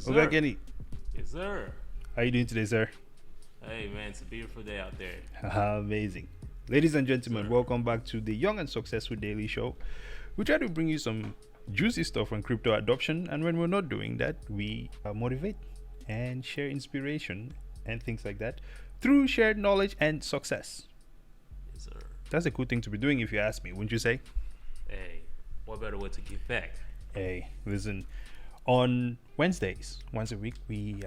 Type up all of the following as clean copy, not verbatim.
Yes, Okay, sir. Kenny. Yes, sir. How you doing today, sir? Hey, man, it's a beautiful day out there. Amazing. Ladies and Yes, gentlemen, sir. welcome back to the Young and Successful Daily Show. We try to bring you some juicy stuff on crypto adoption, and when we're not doing that, we motivate and share inspiration and things like that through shared knowledge and success. Yes, sir. That's a cool thing to be doing if you ask me, wouldn't you say? Hey, what better way to give back? Hey, listen, on Wednesdays, once a week, we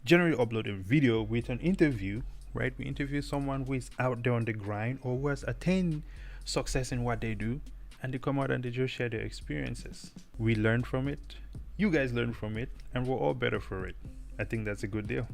generally upload a video with an interview, right? We interview someone who is out there on the grind or who has attained success in what they do, and they come out and they just share their experiences. We learn from it, you guys learn from it, and we're all better for it. I think that's a good deal.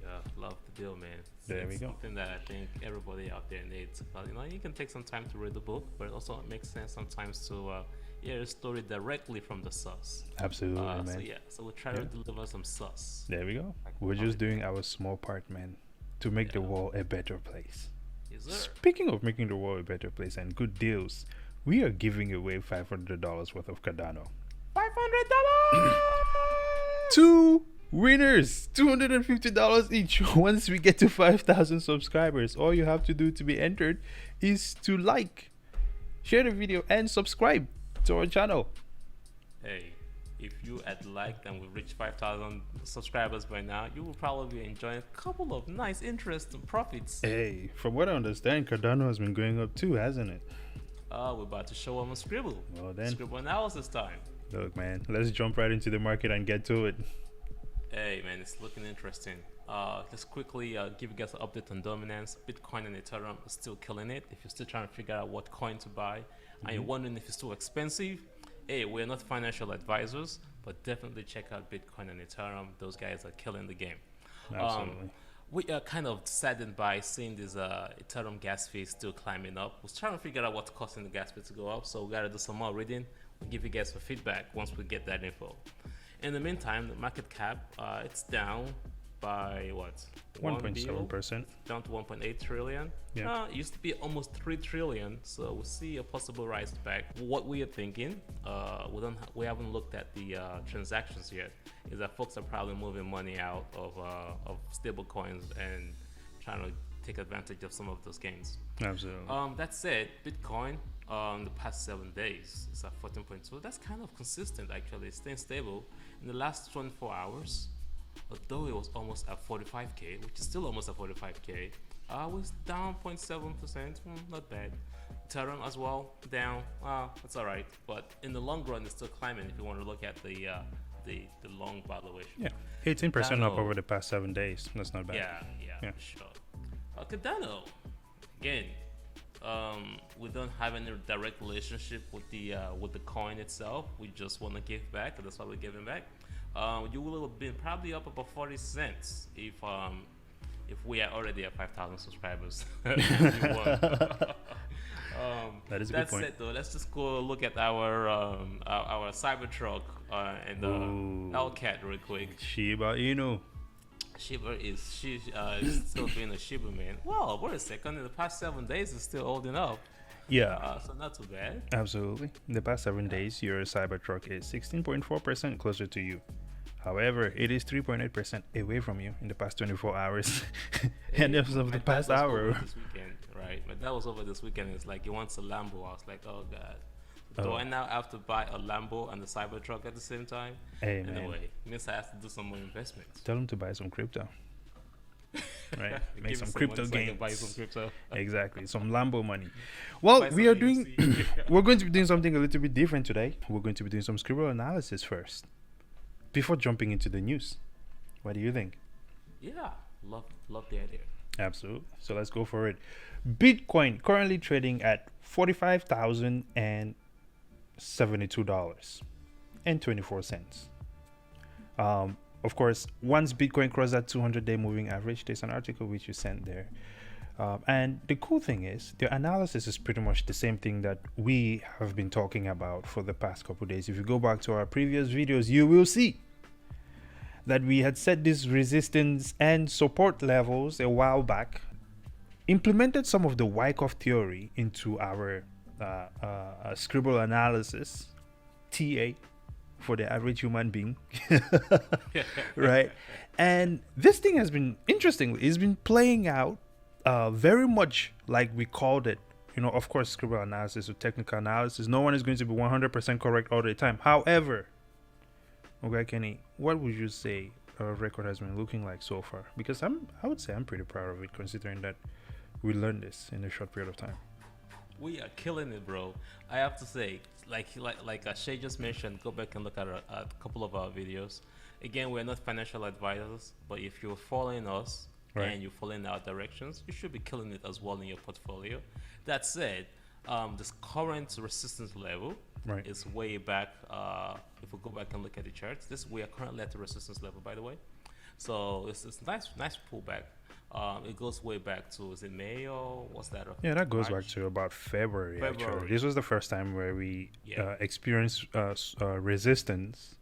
Yeah, love the deal, man. There we It's go. something that I think everybody out there needs. But, you can take some time to read the book, but it also makes sense sometimes to hear a story directly from the source. Absolutely, So, man. yeah, so we try Yeah. to deliver some sauce. There we go. Like We're how just it doing is. our small part, man, to make the Yeah. world a better place. Yes, sir. Speaking of making the world a better place and good deals, we are giving away $500 worth of Cardano. $500! Two winners, $250 each. Once we get to 5,000 subscribers, all you have to do to be entered is to like, share the video, and subscribe to our channel. Hey, if you had liked and we've reached 5,000 subscribers by now, you will probably be enjoying a couple of nice interest and profits. Hey, from what I understand, Cardano has been going up too, hasn't it? We're about to show them a scribble. Well then, Scribble analysis time. look, man, let's jump right into the market and get to it. Hey, man, it's looking interesting. Let's quickly give you guys an update on dominance. Bitcoin and Ethereum are still killing it. If you're still trying to figure out what coin to buy and you're wondering if it's too expensive, hey, we're not financial advisors, but definitely check out Bitcoin and Ethereum. Those guys are killing the game. Absolutely. We are kind of saddened by seeing this Ethereum gas fee still climbing up. We're trying to figure out what's causing the gas fee to go up, so we gotta do some more reading. We'll give you guys some feedback once we get that info. In the meantime, the market cap, it's down by what? 1.7%. Down to 1.8 trillion. Yeah. It used to be almost 3 trillion, so we'll see a possible rise back. What we are thinking, we haven't looked at the transactions yet, is that folks are probably moving money out of stable coins and trying to take advantage of some of those gains. Absolutely. That said, Bitcoin the past 7 days is at 14.2. That's kind of consistent, actually. It's staying stable. In the last 24 hours, although it was almost at 45k, which is still almost at 45k, was down 0.7%. Not bad. Ethereum as well, down. That's all right. But in the long run, it's still climbing. If you want to look at the long valuation. Yeah, 18% up Cardano. over the past 7 days. That's not bad. Yeah, Yeah. sure. Cardano, again, we don't have any direct relationship with the coin itself. We just want to give back, and that's why we're giving back. You will have been probably up about 40 cents if we are already at 5,000 subscribers. That is a good That point. said, though, let's just go look at our Cybertruck and Ooh. Hellcat real quick. Shiba Inu. Shiba is still being a Shiba, man. Well, wait a second. In the past 7 days, it's still holding up. Yeah, So not too bad. absolutely. In the past 7 days, your Cybertruck is 16.4% closer to you. However, it is 3.8% away from you in the past 24 hours. And as of My the dad past was hour. over this weekend, right? My dad was over this weekend. It's like he wants a Lambo. I was like, oh god. Do Oh. I now have to buy a Lambo and a Cybertruck at the same time? Hey, man. Anyway, means I have to do some more investments. Tell him to buy some crypto. Right? Give Make me some money crypto so I can gains. buy some crypto. Exactly. Some Lambo money. Well, Buy we some are doing AMC. we're going to be doing something a little bit different today. We're going to be doing some scribble analysis first. Before jumping into the news. What do you think? Yeah, love the idea. Absolutely. So let's go for it. Bitcoin currently trading at $45,072.24. Of course, once Bitcoin crossed that 200-day moving average, there's an article which you sent there. And the cool thing is, the analysis is pretty much the same thing that we have been talking about for the past couple of days. If you go back to our previous videos, you will see that we had set these resistance and support levels a while back, implemented some of the Wyckoff theory into our scribble analysis, TA, for the average human being, right? And this thing has been interestingly, it's been playing out very much like we called it. Of course, scribble analysis or technical analysis, no one is going to be 100% correct all the time. However, okay, Kenny, what would you say our record has been looking like so far? Because I would say I'm pretty proud of it, considering that we learned this in a short period of time. We are killing it, bro. I have to say, like Shay just mentioned, go back and look at a couple of our videos. Again, we're not financial advisors, but if you're following us and you're following our directions, you should be killing it as well in your portfolio. That said, this current resistance level is way back. If we go back and look at the charts, we are currently at the resistance level, by the way. So it's nice pullback. It goes way back to, is it May or what's that? Yeah, that goes back to about February. Actually. This was the first time where we experienced resistance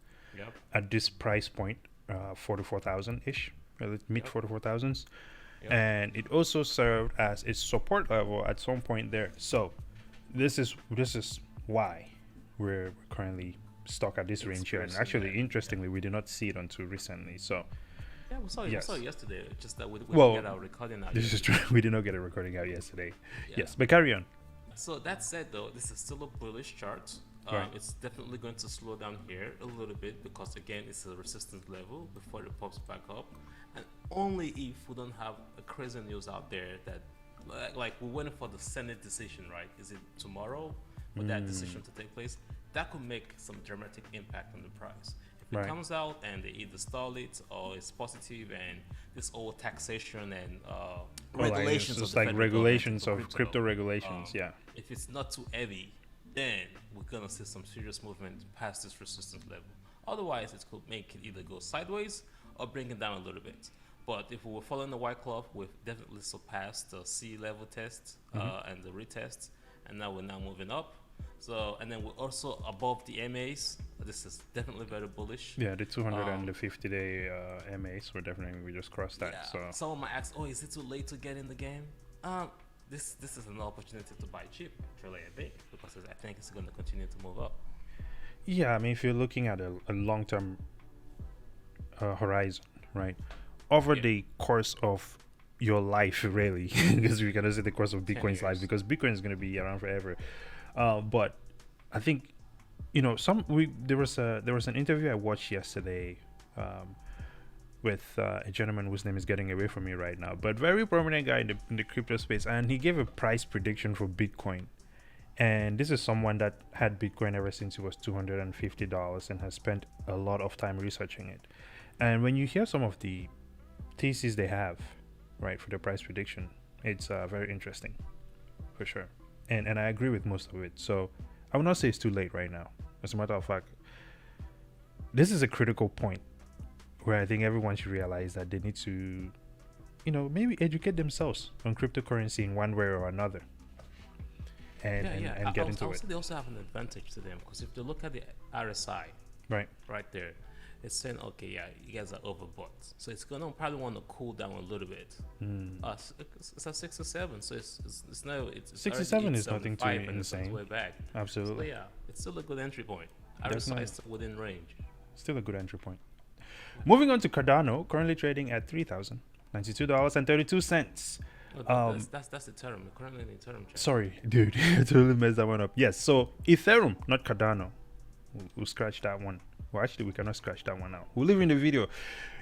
at this price point, 44,000-ish, mid 44,000s. And it also served as its support level at some point there. So this is why we're currently stuck at this range here. And actually, interestingly, we did not see it until recently. So yeah, we saw it yesterday. Just that we didn't get our recording out. This is true. We did not get a recording out yesterday. Yes, but carry on. So that said, though, this is still a bullish chart. It's definitely going to slow down here a little bit because, again, it's a resistance level before it pops back up. And only if we don't have a crazy news out there that, like we're waiting for the Senate decision, right? Is it tomorrow for that decision to take place? That could make some dramatic impact on the price. If it comes out and they either stall it or it's positive, and this old taxation and regulations, it's like regulations of crypto regulations, if it's not too heavy, then we're gonna see some serious movement past this resistance level. Otherwise, it could make it either go sideways or bring it down a little bit. But if we were following the white cloth, we've definitely surpassed the C level test and the retest, and now we're moving up. So, and then we're also above the MAs. This is definitely very bullish. Yeah, the 200 and the 50-day MAs we just crossed that. Yeah. So someone might ask, oh, is it too late to get in the game? This is an opportunity to buy cheap, really a bit, because I think it's going to continue to move up. Yeah, I mean, if you're looking at a long-term horizon, right, over the course of your life, really, because we cannot say the course of Bitcoin's life, because Bitcoin is going to be around forever. But I think, there was an interview I watched yesterday with a gentleman whose name is getting away from me right now, but very prominent guy in the crypto space, and he gave a price prediction for Bitcoin. And this is someone that had Bitcoin ever since it was $250 and has spent a lot of time researching it. And when you hear some of the theses they have, right, for the price prediction, it's very interesting, for sure. And I agree with most of it. So I would not say it's too late right now. As a matter of fact, this is a critical point where I think everyone should realize that they need to, maybe educate themselves on cryptocurrency in one way or another. And get into it. They also have an advantage to them, because if they look at the RSI, right there, it's saying, okay, yeah, you guys are overbought, so it's gonna probably want to cool down a little bit. It's at 67, so it's no, it's 67 is nothing too insane. Way back. Absolutely. So yeah, it's still a good entry point. RSI is within range. Still a good entry point. Moving on to Cardano, currently trading at $3,092.32. That's Ethereum. We're currently in Ethereum chart. Sorry, dude, I totally messed that one up. Yes, so Ethereum, not Cardano. We'll scratch that one. Well, actually, we cannot scratch that one out. We'll leave in the video.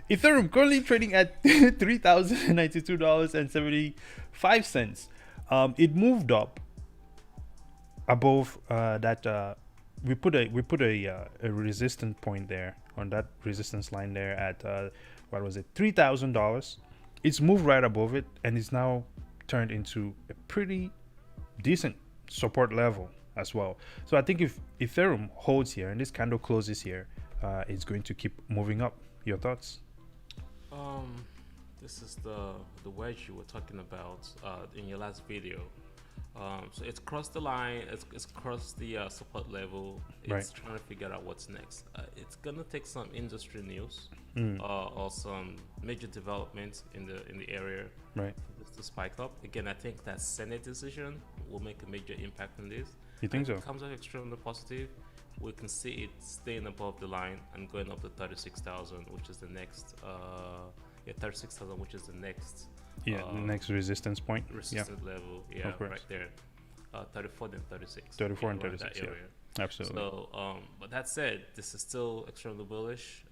Ethereum currently trading at $3,092.75. It moved up above that. We put a resistance point there on that resistance line there at what was it, $3,000. It's moved right above it, and it's now turned into a pretty decent support level as well. So I think if Ethereum holds here and this candle closes here, it's going to keep moving up. Your thoughts? This is the wedge you were talking about in your last video. So it's crossed the line, it's crossed the support level. It's trying to figure out what's next. It's gonna take some industry news or some major developments in the area for this to spike up. Again, I think that Senate decision will make a major impact on this. You think so? If it comes out extremely positive, we can see it staying above the line and going up to 36,000, which is the next 36,000, which is the next the next resistance point. Resistance level. Yeah, right there. 34 and 36. 34 and 36. Yeah. Absolutely. So, but that said, this is still extremely bullish.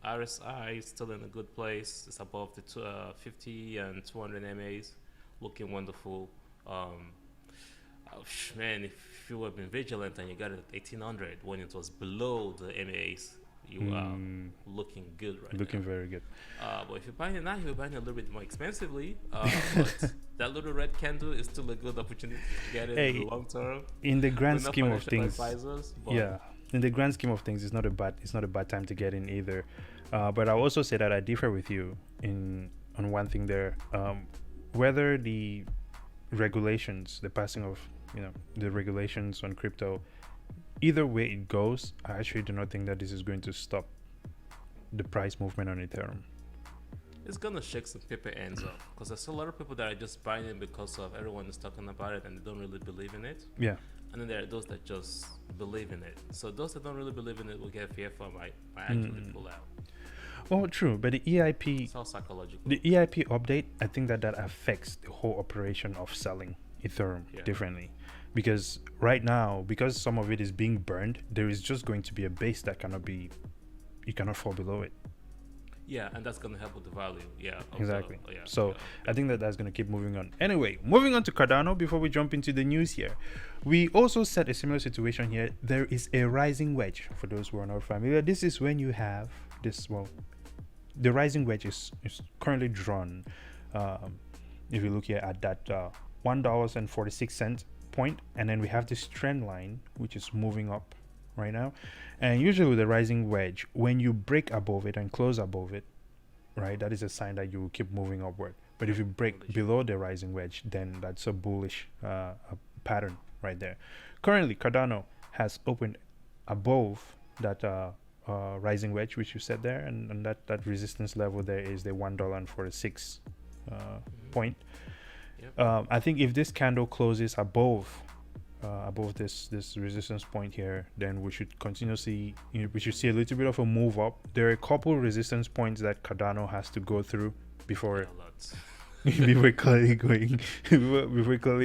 RSI is still in a good place. It's above the 50 and 200 MAs, looking wonderful. Man, if you have been vigilant and you got it at 1800 when it was below the MAs, you are looking good right now. Looking very good. But if you're buying it now, you're buying it a little bit more expensively. But that little red candle is still a good opportunity to get it in the long term. In the grand scheme of things, yeah. In the grand scheme of things, it's not a bad time to get in either. But I'll also say that I differ with you on one thing there. Whether the regulations, the passing of the regulations on crypto, either way it goes, I actually do not think that this is going to stop the price movement on Ethereum. It's gonna shake some people ends up because there's a lot of people that are just buying it because of everyone is talking about it and they don't really believe in it. Yeah. And then there are those that just believe in it. So those that don't really believe in it will get fearful, might actually pull out. Well, true, but the EIP, it's all psychological. The EIP update, I think that affects the whole operation of selling Ethereum differently, because right now, because some of it is being burned, there is just going to be a base that you cannot fall below it. Yeah, and that's going to help with the value. Yeah, exactly. I think that that's going to keep moving on. Anyway, moving on to Cardano before we jump into the news here. We also set a similar situation here. There is a rising wedge. For those who are not familiar, this is when you have this, the rising wedge is currently drawn. If you look here at that $1.46 point, and then we have this trend line which is moving up right now. And usually with the rising wedge, when you break above it and close above it, right, that is a sign that you will keep moving upward. But if you break below the rising wedge, then that's a bullish pattern right there. Currently, Cardano has opened above that rising wedge, which you said there, and that resistance level there is the $1.46 point. Yep. I think if this candle closes above this resistance point here, then we should continue to see we should see a little bit of a move up. There are a couple resistance points that Cardano has to go through before before clearly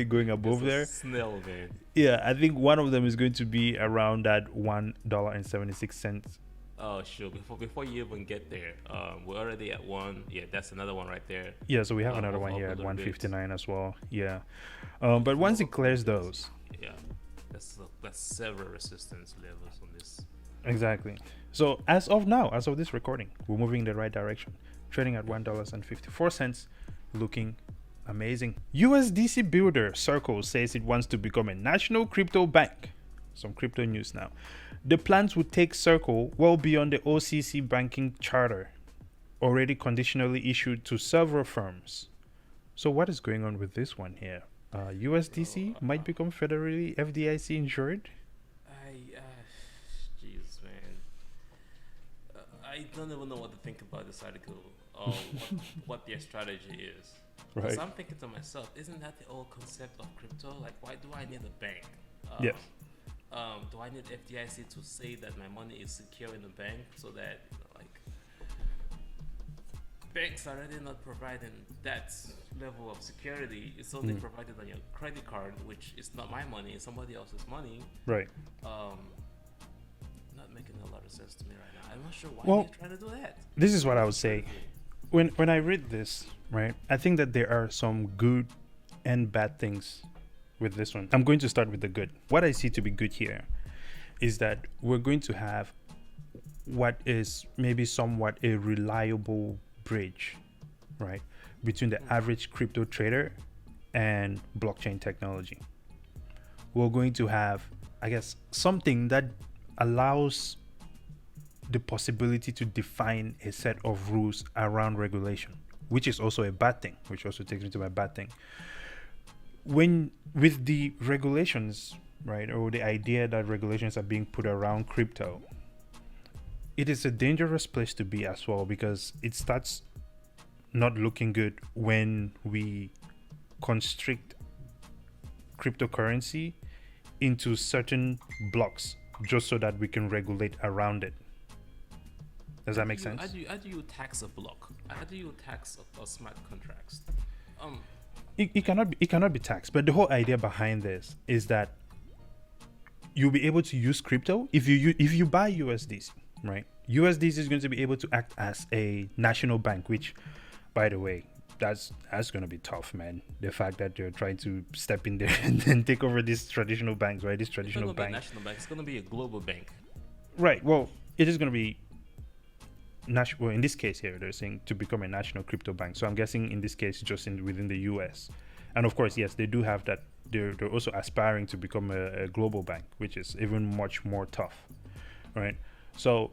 going above there. Snail, man. Yeah, I think one of them is going to be around that $1.76. Oh, sure. Before you even get there, we're already at one. Yeah, that's another one right there. Yeah, so we have another one here at 159 as well. Yeah, but once it clears those, yeah, that's several resistance levels on this. Exactly. So as of now, as of this recording, we're moving in the right direction, trading at $1.54, looking amazing. USDC builder Circle says it wants to become a national crypto bank. Some crypto news now. The plans would take Circle well beyond the OCC banking charter, already conditionally issued to several firms. So what is going on with this one here? USDC might become federally FDIC insured? Jeez, man. I don't even know what to think about this article or what their strategy is. Right. So I'm thinking to myself, isn't that the old concept of crypto? Like, why do I need a bank? Yes. Do I need FDIC to say that my money is secure in the bank so that, banks are already not providing that level of security? It's only provided on your credit card, which is not my money, it's somebody else's money. Right. Not making a lot of sense to me right now. I'm not sure why they're trying to do that. This is what I would say. When I read this, right, I think that there are some good and bad things with this one. I'm going to start with the good. What I see to be good here is that we're going to have what is maybe somewhat a reliable bridge, right, between the average crypto trader and blockchain technology. We're going to have, I guess, something that allows the possibility to define a set of rules around regulation, which is also a bad thing, which also takes me to my bad thing. When with the regulations, right, or the idea that regulations are being put around crypto, it is a dangerous place to be as well, because it starts not looking good when we constrict cryptocurrency into certain blocks just so that we can regulate around it. Does that make sense? How do you tax a block? How do you tax a smart contracts? It cannot be taxed. But the whole idea behind this is that you'll be able to use crypto if you buy USDC, right? USDC is going to be able to act as a national bank, which, by the way, that's going to be tough, man. The fact that they're trying to step in there and then take over these traditional banks, right? This traditional bank. National bank. It's going to be a global bank. Right. Well, it is going to be national. Well, in this case here, they're saying to become a national crypto bank. So I'm guessing in this case, just within the US. And of course, yes, they do have that. They're also aspiring to become a global bank, which is even much more tough, right? So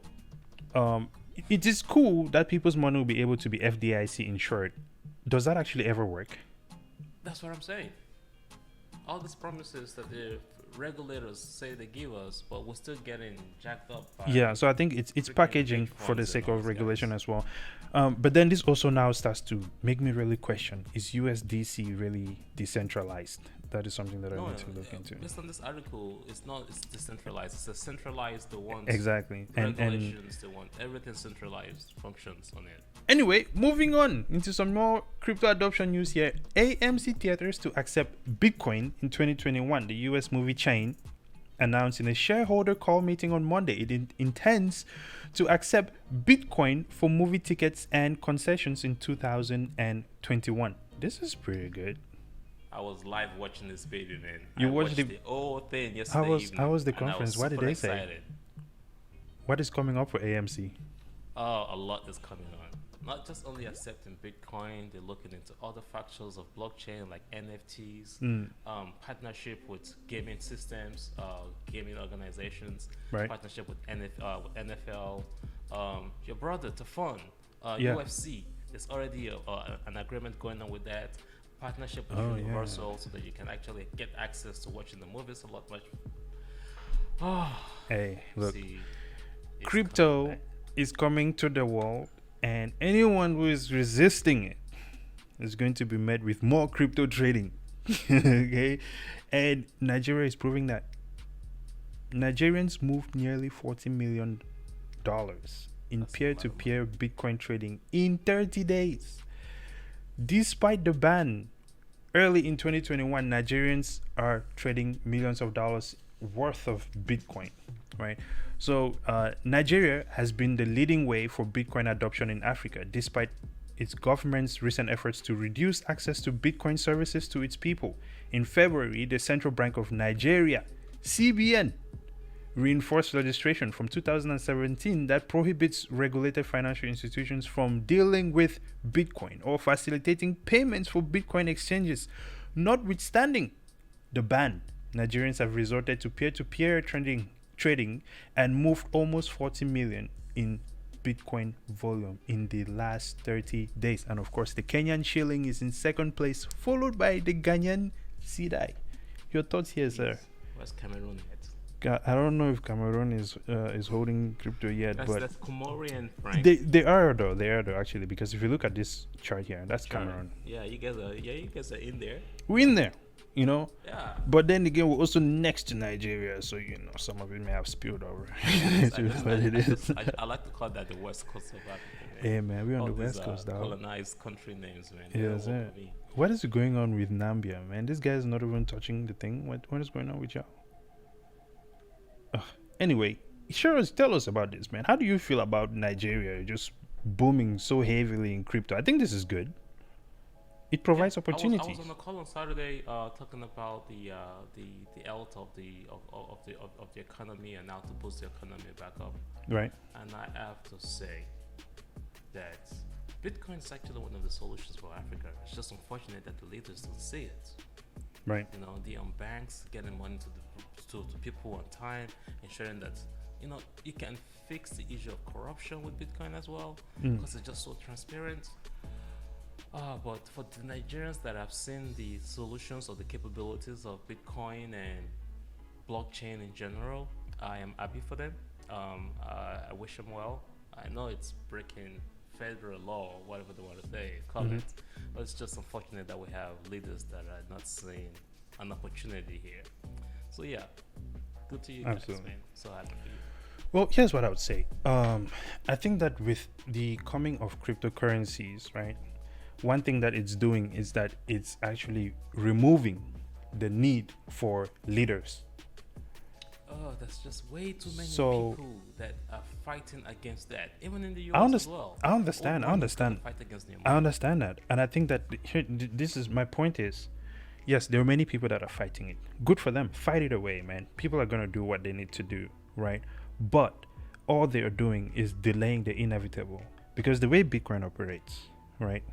it is cool that people's money will be able to be FDIC insured. Does that actually ever work? That's what I'm saying. All these promises that the regulators say they give us, but we're still getting jacked up by. Yeah, so I think it's packaging for the sake of regulation as well. But then this also now starts to make me really question: is USDC really decentralized? That is something that I need to look into. Based on this article, it's not. It's decentralized. It's a centralized. The ones exactly regulations. They want everything centralized functions on it. Anyway, moving on into some more crypto adoption news here. AMC Theaters to accept Bitcoin in 2021. The US movie chain announced in a shareholder call meeting on Monday it intends to accept Bitcoin for movie tickets and concessions in 2021. This is pretty good. I was live watching this video, man. You watched the whole thing yesterday evening. How was the conference? What did they say? Excited. What is coming up for AMC? Oh, a lot is coming on. Not just only accepting Bitcoin, they're looking into other factors of blockchain like NFTs, partnership with gaming systems, gaming organizations, right. Partnership with NFL, your brother, Tafon, UFC. There's already an agreement going on with that. Partnership with Universal so that you can actually get access to watching the movies a lot much. Hey, look, crypto is coming to the world, and anyone who is resisting it is going to be met with more crypto trading. Okay, and Nigeria is proving that. Nigerians moved nearly $40 million in peer-to-peer Bitcoin trading in 30 days. Despite the ban, early in 2021, Nigerians are trading millions of dollars worth of Bitcoin, right? So Nigeria has been the leading way for Bitcoin adoption in Africa, despite its government's recent efforts to reduce access to Bitcoin services to its people. In February, the Central Bank of Nigeria, CBN, reinforced legislation from 2017 that prohibits regulated financial institutions from dealing with Bitcoin or facilitating payments for Bitcoin exchanges. Notwithstanding the ban, Nigerians have resorted to peer-to-peer trading and moved almost 40 million in Bitcoin volume in the last 30 days. And of course, the Kenyan shilling is in second place, followed by the Ghanaian cedi. Your thoughts here, sir? Where's Cameroon at? I don't know if Cameroon is holding crypto yet, but that's Comorian franc. They are though actually, because if you look at this chart here, that's Cameroon. Yeah, you guys are in there. We're in there, you know. Yeah. But then again, we're also next to Nigeria, so some of it may have spilled over. I like to call that the West Coast of Africa. Hey man, we're on the West Coast, dog. Colonized country names, man. Yeah, sir. What is going on with Nambia, man? This guy's not even touching the thing. What is going on with y'all? Anyway, tell us about this, man. How do you feel about Nigeria just booming so heavily in crypto? I think this is good. It provides opportunities. I was on a call on Saturday talking about the health of the economy and how to boost the economy back up. Right. And I have to say that Bitcoin is actually one of the solutions for Africa. It's just unfortunate that the leaders don't see it. Right. You know, the banks getting money to people on time, ensuring that you can fix the issue of corruption with Bitcoin as well, because it's just so transparent. But for the Nigerians that have seen the solutions or the capabilities of Bitcoin and blockchain in general, I am happy for them. I wish them well. I know it's breaking federal law, whatever they want to say, call it. But it's just unfortunate that we have leaders that are not seeing an opportunity here. So yeah, Good to you guys, Absolutely. man. So happy for you. Well, here's what I would say. I think that with the coming of cryptocurrencies, right, one thing that it's doing is that it's actually removing the need for leaders. Oh, that's just way too many So people that are fighting against that. Even in the I, US as well. I understand. I All money is gonna understand. Fight against their I money. understand that, and I think that this is my point is, yes, there are many people that are fighting it. Good for them. Fight it away, man. People are gonna do what they need to do, right? But all they are doing is delaying the inevitable because the way Bitcoin operates, right?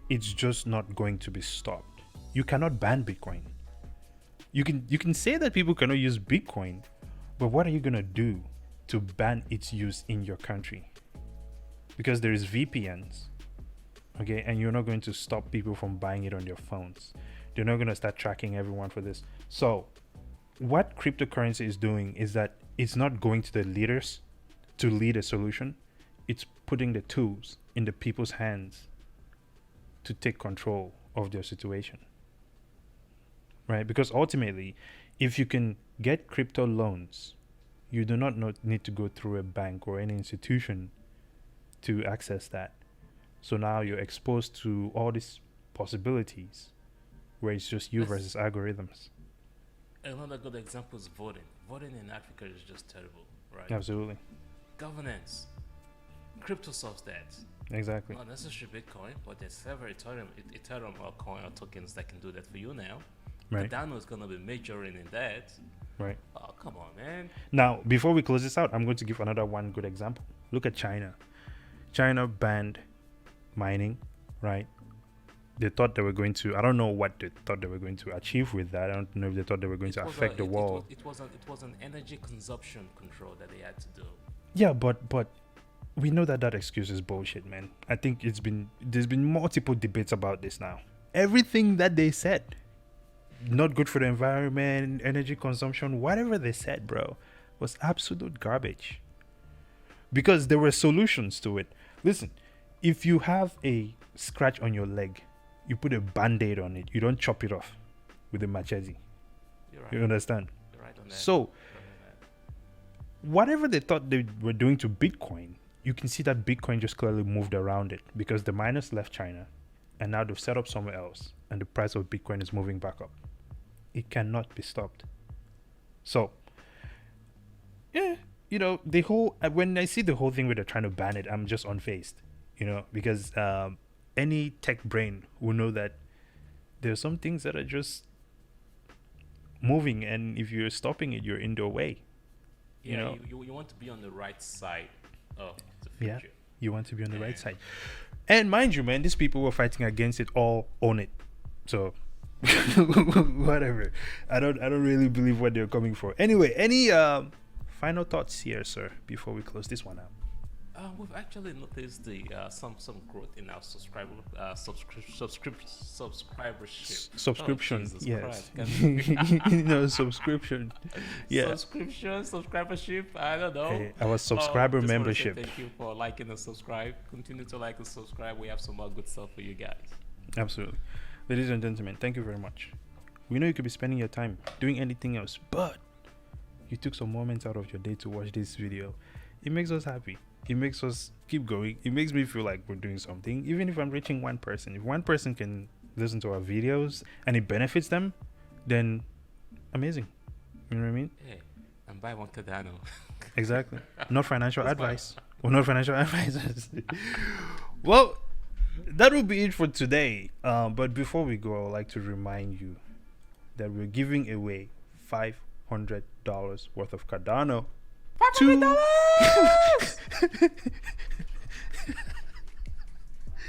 It's just not going to be stopped. You cannot ban Bitcoin. You can say that people cannot use Bitcoin, but what are you gonna do to ban its use in your country? Because there is VPNs, okay, and you're not going to stop people from buying it on their phones. They're not going to start tracking everyone for this. So what cryptocurrency is doing is that it's not going to the leaders to lead a solution. It's putting the tools in the people's hands to take control of their situation, right? Because ultimately, if you can get crypto loans, you do not need to go through a bank or any institution to access that. So now you're exposed to all these possibilities where it's just you versus algorithms. Another good example is voting. Voting in Africa is just terrible, right? Absolutely. Governance. Crypto solves that. Exactly. Not necessarily Bitcoin, but there's several Ethereum or coin or tokens that can do that for you now. Right. Cardano is going to be majoring in that. Right. Oh, come on, man. Now, before we close this out, I'm going to give another one good example. Look at China. China banned mining, right? They thought they were going to, I don't know what they thought they were going to achieve with that. I don't know if they thought they were going to affect the world. It was an energy consumption control that they had to do. Yeah, but we know that excuse is bullshit, man. I think there's been multiple debates about this now. Everything that they said, not good for the environment, energy consumption, whatever they said, bro, was absolute garbage. Because there were solutions to it. Listen, if you have a scratch on your leg, you put a band-aid on it. You don't chop it off with a machete. You're right. You understand? You're right on that. So, whatever they thought they were doing to Bitcoin, you can see that Bitcoin just clearly moved around it because the miners left China and now they've set up somewhere else and the price of Bitcoin is moving back up. It cannot be stopped. So, yeah, you know, the whole, when I see the whole thing where they're trying to ban it, I'm just unfazed, you know, because any tech brain will know that there are some things that are just moving, and if you're stopping it, you're in their way. Yeah, you know, you want to be on the right side of the future. yeah, you want to be on the right side. And mind you, man, these people who are fighting against it all own it. So whatever. I don't really believe what they're coming for. Anyway, any final thoughts here, sir, before we close this one out? We've actually noticed the some growth in our subscribership. Subscription, Oh, Jesus yes. Christ. No, subscription. Yeah. Subscribership. I don't know. Hey, our subscriber Just wanna say membership. Thank you for liking and subscribe. Continue to like and subscribe. We have some more good stuff for you guys. Absolutely. Ladies and gentlemen, thank you very much. We know you could be spending your time doing anything else, but you took some moments out of your day to watch this video. It makes us happy. It makes us keep going. It makes me feel like we're doing something. Even if I'm reaching one person, if one person can listen to our videos and it benefits them, then amazing. You know what I mean? Hey, and buy one Cardano. Exactly. Not financial That's advice. We're not financial advisors. Well, that will be it for today. But before we go, I would like to remind you that we're giving away $500 worth of Cardano. $500.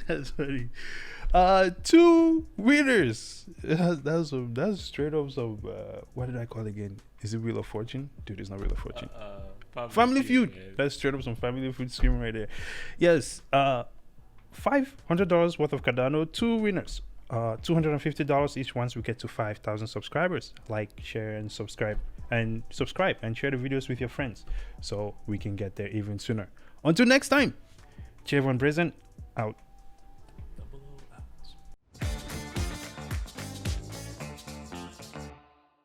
That's funny. 2 winners. That's straight up some. What did I call it again? Is it Wheel of Fortune? Dude, it's not Wheel of Fortune. Family Feud. Yeah. That's straight up some Family Feud screaming right there. Yes. $500 worth of Cardano. 2 winners. $250 each once we get to 5,000 subscribers. Like, share, and subscribe. And subscribe and share the videos with your friends so we can get there even sooner. Until next time, Chevron Present out.